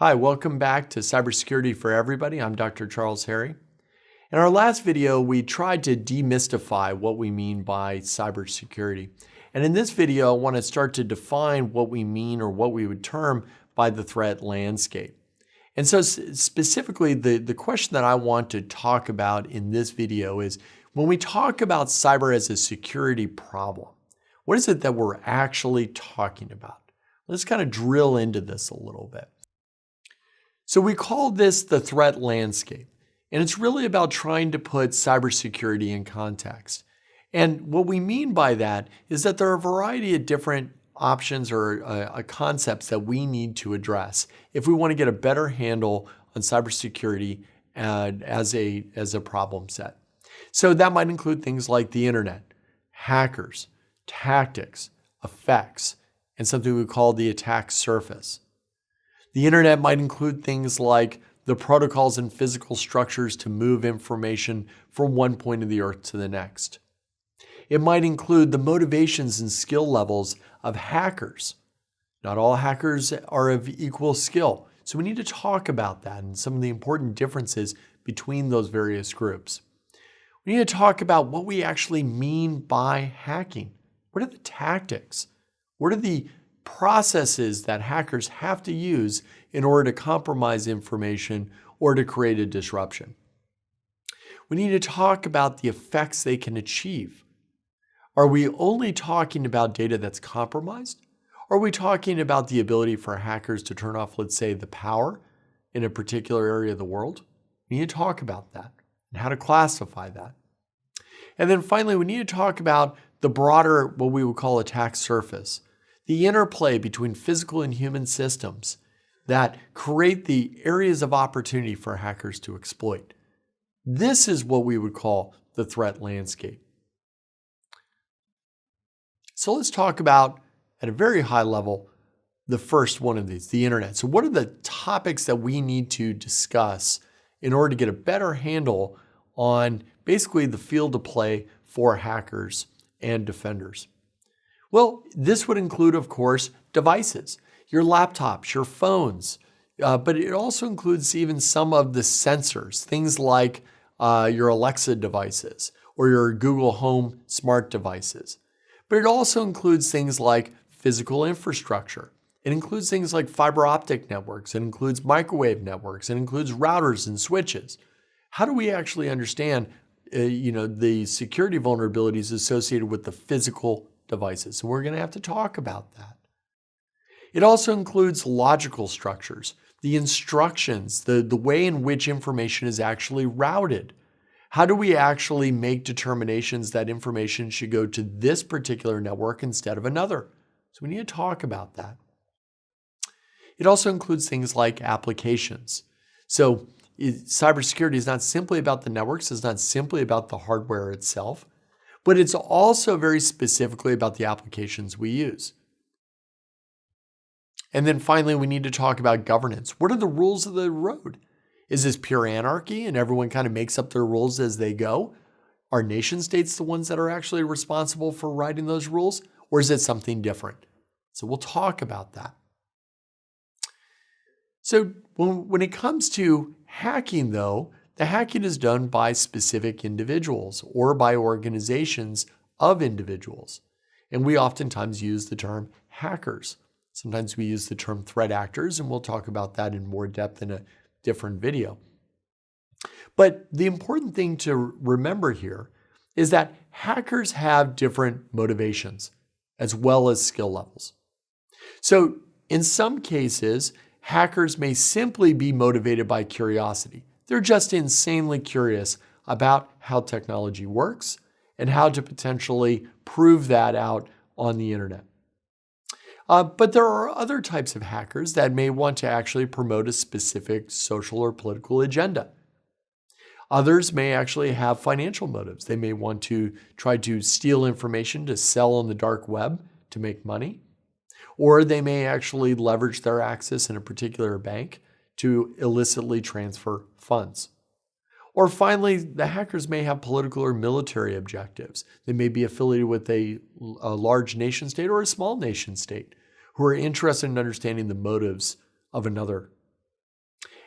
Hi, welcome back to Cybersecurity for Everybody. I'm Dr. Charles Harry. In our last video, we tried to demystify what we mean by cybersecurity. And in this video, I want to start to define what we mean or what we would term by the threat landscape. And so specifically, the question that I want to talk about in this video is, when we talk about cyber as a security problem, what is it that we're actually talking about? Let's kind of drill into this a little bit. So we call this the threat landscape, and it's really about trying to put cybersecurity in context. And what we mean by that is that there are a variety of different options or concepts that we need to address if we want to get a better handle on cybersecurity as a problem set. So that might include things like the internet, hackers, tactics, effects, and something we call the attack surface. The internet might include things like the protocols and physical structures to move information from one point of the earth to the next. It might include the motivations and skill levels of hackers. Not all hackers are of equal skill, so we need to talk about that and some of the important differences between those various groups. We need to talk about what we actually mean by hacking. What are the tactics? What are the processes that hackers have to use in order to compromise information or to create a disruption? We need to talk about the effects they can achieve. Are we only talking about data that's compromised? Or are we talking about the ability for hackers to turn off, let's say, the power in a particular area of the world? We need to talk about that and how to classify that. And then finally, we need to talk about the broader, what we would call attack surface. The interplay between physical and human systems that create the areas of opportunity for hackers to exploit. This is what we would call the threat landscape. So let's talk about, at a very high level, the first one of these, the internet. So what are the topics that we need to discuss in order to get a better handle on basically the field of play for hackers and defenders? Well, this would include, of course, devices, your laptops, your phones, but it also includes even some of the sensors, things like your Alexa devices or your Google Home smart devices. But it also includes things like physical infrastructure. It includes things like fiber optic networks. It includes microwave networks. It includes routers and switches. How do we actually understand the security vulnerabilities associated with the physical devices? And we're going to have to talk about that. It also includes logical structures, the instructions, the way in which information is actually routed. How do we actually make determinations that information should go to this particular network instead of another? So we need to talk about that. It also includes things like applications. So cybersecurity is not simply about the networks, it's not simply about the hardware itself, but it's also very specifically about the applications we use. And then finally, we need to talk about governance. What are the rules of the road? Is this pure anarchy and everyone kind of makes up their rules as they go? Are nation states the ones that are actually responsible for writing those rules? Or is it something different? So we'll talk about that. So when it comes to hacking, though, the hacking is done by specific individuals or by organizations of individuals. And we oftentimes use the term hackers. Sometimes we use the term threat actors, and we'll talk about that in more depth in a different video. But the important thing to remember here is that hackers have different motivations as well as skill levels. So in some cases, hackers may simply be motivated by curiosity. They're just insanely curious about how technology works and how to potentially prove that out on the internet. But there are other types of hackers that may want to actually promote a specific social or political agenda. Others may actually have financial motives. They may want to try to steal information to sell on the dark web to make money. Or they may actually leverage their access in a particular bank to illicitly transfer funds. Or finally, the hackers may have political or military objectives. They may be affiliated with a large nation state or a small nation state who are interested in understanding the motives of another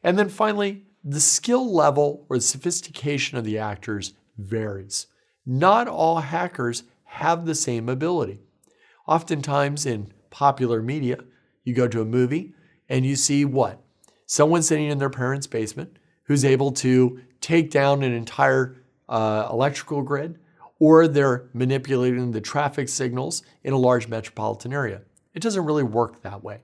And then finally, the skill level or the sophistication of the actors varies. Not all hackers have the same ability. Oftentimes in popular media, you go to a movie and you see what? Someone sitting in their parents' basement who's able to take down an entire electrical grid, or they're manipulating the traffic signals in a large metropolitan area. It doesn't really work that way.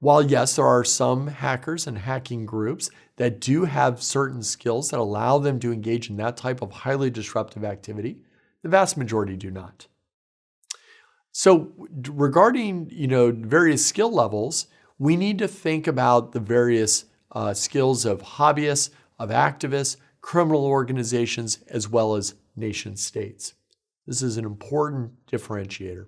While yes, there are some hackers and hacking groups that do have certain skills that allow them to engage in that type of highly disruptive activity, the vast majority do not. So regarding, various skill levels, we need to think about the various skills of hobbyists, of activists, criminal organizations, as well as nation states. This is an important differentiator.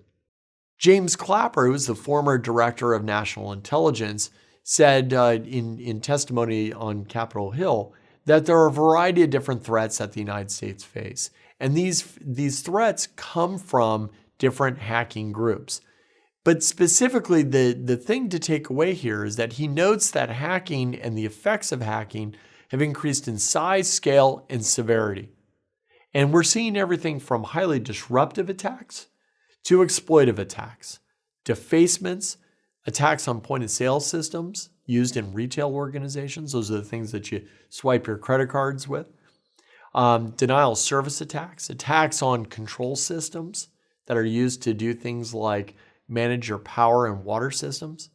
James Clapper, who is the former director of national intelligence, said in testimony on Capitol Hill that there are a variety of different threats that the United States face. And these threats come from different hacking groups. But specifically, the thing to take away here is that he notes that hacking and the effects of hacking have increased in size, scale, and severity. And we're seeing everything from highly disruptive attacks to exploitive attacks, defacements, attacks on point-of-sale systems used in retail organizations. Those are the things that you swipe your credit cards with. Denial of service attacks, attacks on control systems that are used to do things like manage your power and water systems.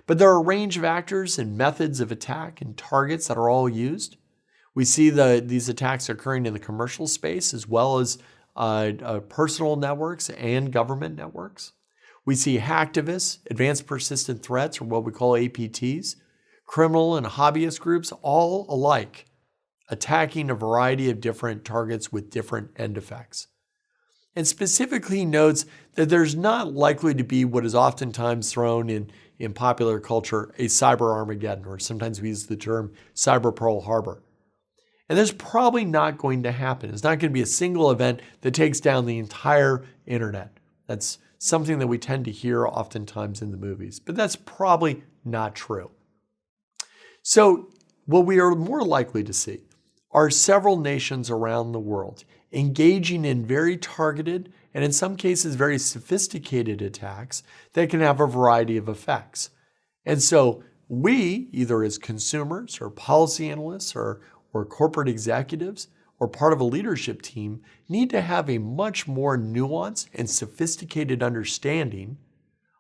But there are a range of actors and methods of attack and targets that are all used. We see these attacks occurring in the commercial space as well as personal networks and government networks. We see hacktivists, advanced persistent threats, or what we call APTs, criminal and hobbyist groups, all alike, attacking a variety of different targets with different end effects. And specifically he notes that there's not likely to be what is oftentimes thrown in popular culture, a cyber Armageddon, or sometimes we use the term cyber Pearl Harbor. And that's probably not going to happen. It's not going to be a single event that takes down the entire internet. That's something that we tend to hear oftentimes in the movies, but that's probably not true. So what we are more likely to see are several nations around the world engaging in very targeted and in some cases very sophisticated attacks that can have a variety of effects. And so we, either as consumers or policy analysts or corporate executives or part of a leadership team, need to have a much more nuanced and sophisticated understanding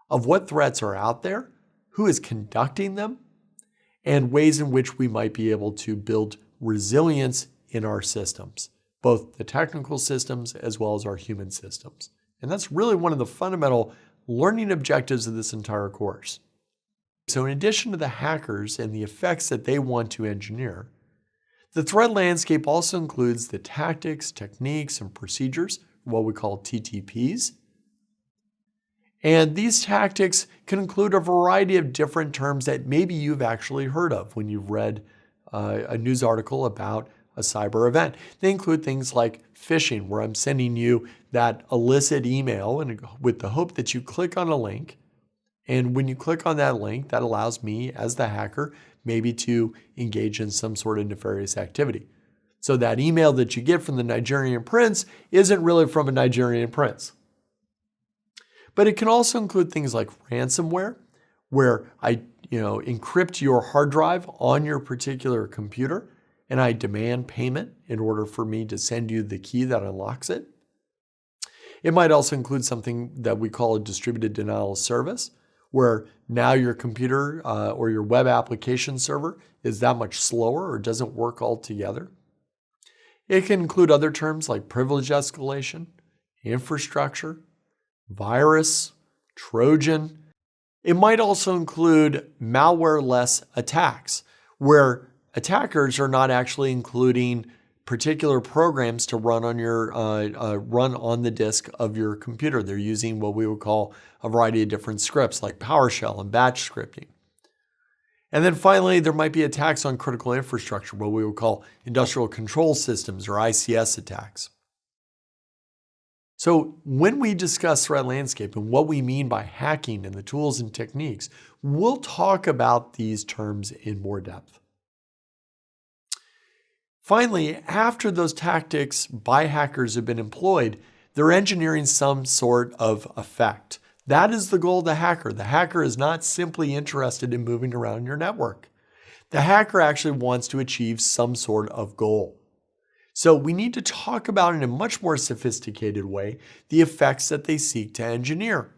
of what threats are out there, who is conducting them, and ways in which we might be able to build resilience in our systems, both the technical systems as well as our human systems. And that's really one of the fundamental learning objectives of this entire course. So in addition to the hackers and the effects that they want to engineer, the threat landscape also includes the tactics, techniques, and procedures, what we call TTPs. And these tactics can include a variety of different terms that maybe you've actually heard of when you've read a news article about a cyber event. They include things like phishing, where I'm sending you that illicit email and with the hope that you click on a link. And when you click on that link, that allows me as the hacker maybe to engage in some sort of nefarious activity. So that email that you get from the Nigerian prince isn't really from a Nigerian prince. But it can also include things like ransomware, where I encrypt your hard drive on your particular computer and I demand payment in order for me to send you the key that unlocks it. It might also include something that we call a distributed denial of service, where now your computer or your web application server is that much slower or doesn't work altogether. It can include other terms like privilege escalation, infrastructure, virus, Trojan. It might also include malware-less attacks, where attackers are not actually including particular programs to run on your run on the disk of your computer. They're using what we would call a variety of different scripts like PowerShell and batch scripting. And then finally, there might be attacks on critical infrastructure, what we would call industrial control systems or ICS attacks. So when we discuss threat landscape and what we mean by hacking and the tools and techniques, we'll talk about these terms in more depth. Finally, after those tactics by hackers have been employed, they're engineering some sort of effect. That is the goal of the hacker. The hacker is not simply interested in moving around your network. The hacker actually wants to achieve some sort of goal. So we need to talk about in a much more sophisticated way the effects that they seek to engineer,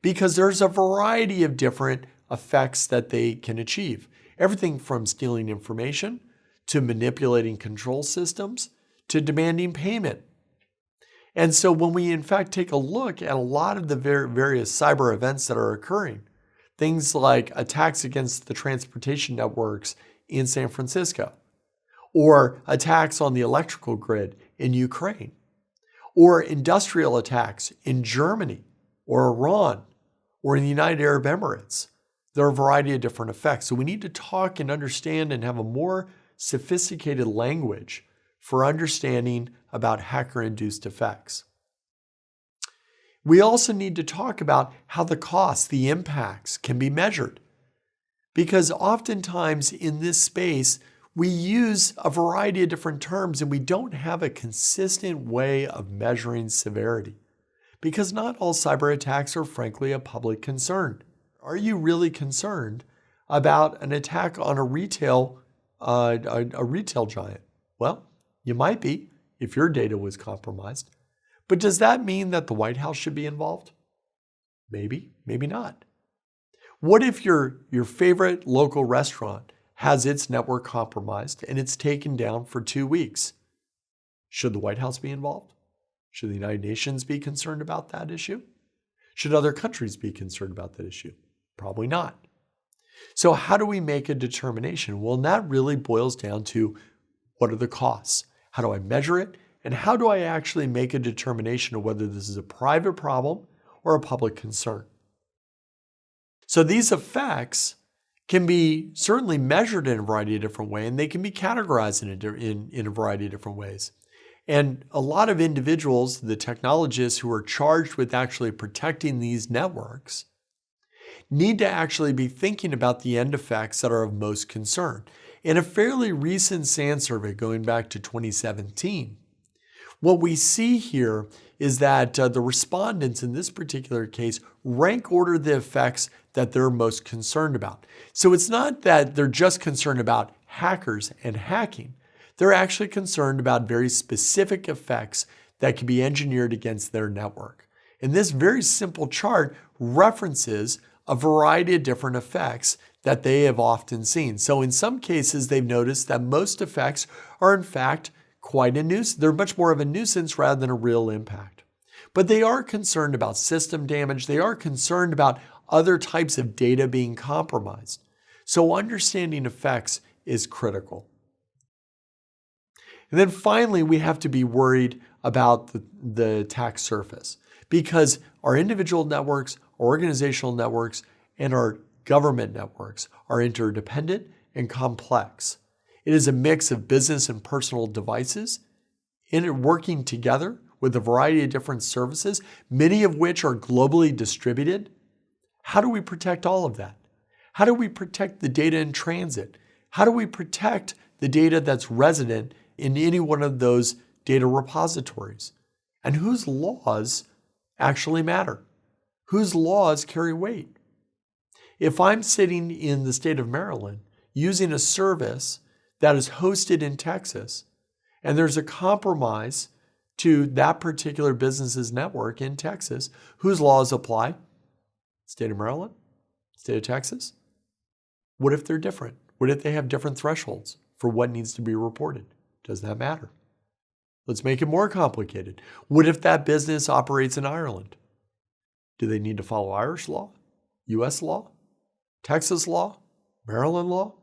because there's a variety of different effects that they can achieve. Everything from stealing information to manipulating control systems to demanding payment. And so when we in fact take a look at a lot of the various cyber events that are occurring, things like attacks against the transportation networks in San Francisco, or attacks on the electrical grid in Ukraine, or industrial attacks in Germany or Iran or in the United Arab Emirates. There are a variety of different effects. So we need to talk and understand and have a more sophisticated language for understanding about hacker-induced effects. We also need to talk about how the costs, the impacts can be measured. Because oftentimes in this space, we use a variety of different terms and we don't have a consistent way of measuring severity. Because not all cyber attacks are frankly a public concern. Are you really concerned about an attack on a retail giant? Well, you might be if your data was compromised. But does that mean that the White House should be involved? Maybe, maybe not. What if your favorite local restaurant has its network compromised and it's taken down for 2 weeks? Should the White House be involved? Should the United Nations be concerned about that issue? Should other countries be concerned about that issue? Probably not. So how do we make a determination? Well, that really boils down to what are the costs? How do I measure it? And how do I actually make a determination of whether this is a private problem or a public concern? So these effects can be certainly measured in a variety of different ways, and they can be categorized in a variety of different ways. And a lot of individuals, the technologists who are charged with actually protecting these networks, need to actually be thinking about the end effects that are of most concern. In a fairly recent SANS survey going back to 2017, what we see here is that the respondents in this particular case rank order the effects that they're most concerned about. So it's not that they're just concerned about hackers and hacking. They're actually concerned about very specific effects that can be engineered against their network. And this very simple chart references a variety of different effects that they have often seen. So in some cases, they've noticed that most effects are in fact quite a nuisance. They're much more of a nuisance rather than a real impact. But they are concerned about system damage. They are concerned about other types of data being compromised. So understanding effects is critical. And then finally, we have to be worried about the attack surface, because our individual networks, our organizational networks, and our government networks are interdependent and complex. It is a mix of business and personal devices working together with a variety of different services, many of which are globally distributed. How do we protect all of that? How do we protect the data in transit? How do we protect the data that's resident in any one of those data repositories? And whose laws actually matter? Whose laws carry weight? If I'm sitting in the state of Maryland using a service that is hosted in Texas, and there's a compromise to that particular business's network in Texas, whose laws apply? State of Maryland? State of Texas? What if they're different? What if they have different thresholds for what needs to be reported? Does that matter? Let's make it more complicated. What if that business operates in Ireland? Do they need to follow Irish law, US law, Texas law, Maryland law?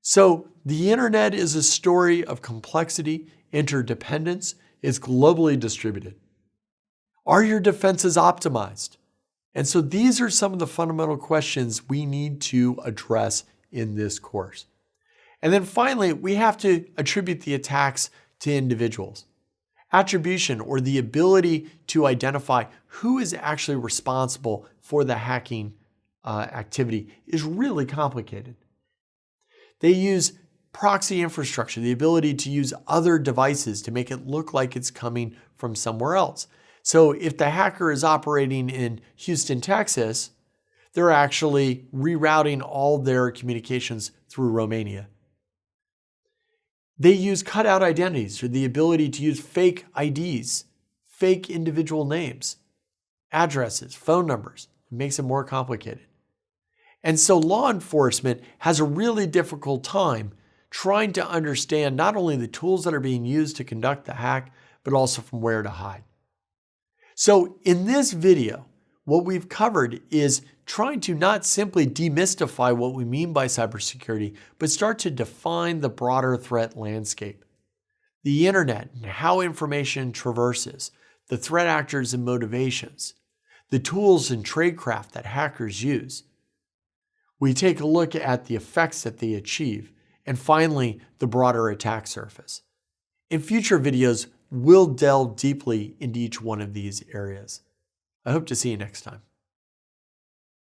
So the internet is a story of complexity, interdependence. It's globally distributed. Are your defenses optimized? And so these are some of the fundamental questions we need to address in this course. And then finally, we have to attribute the attacks to individuals. Attribution, or the ability to identify who is actually responsible for the hacking activity, is really complicated. They use proxy infrastructure, the ability to use other devices to make it look like it's coming from somewhere else. So if the hacker is operating in Houston, Texas, they're actually rerouting all their communications through Romania. They use cutout identities, or the ability to use fake IDs, fake individual names, addresses, phone numbers. It makes it more complicated. And so law enforcement has a really difficult time trying to understand not only the tools that are being used to conduct the hack, but also from where to hide. So in this video, what we've covered is trying to not simply demystify what we mean by cybersecurity, but start to define the broader threat landscape. The internet and how information traverses, the threat actors and motivations, the tools and tradecraft that hackers use. We take a look at the effects that they achieve, and finally, the broader attack surface. In future videos, we'll delve deeply into each one of these areas. I hope to see you next time.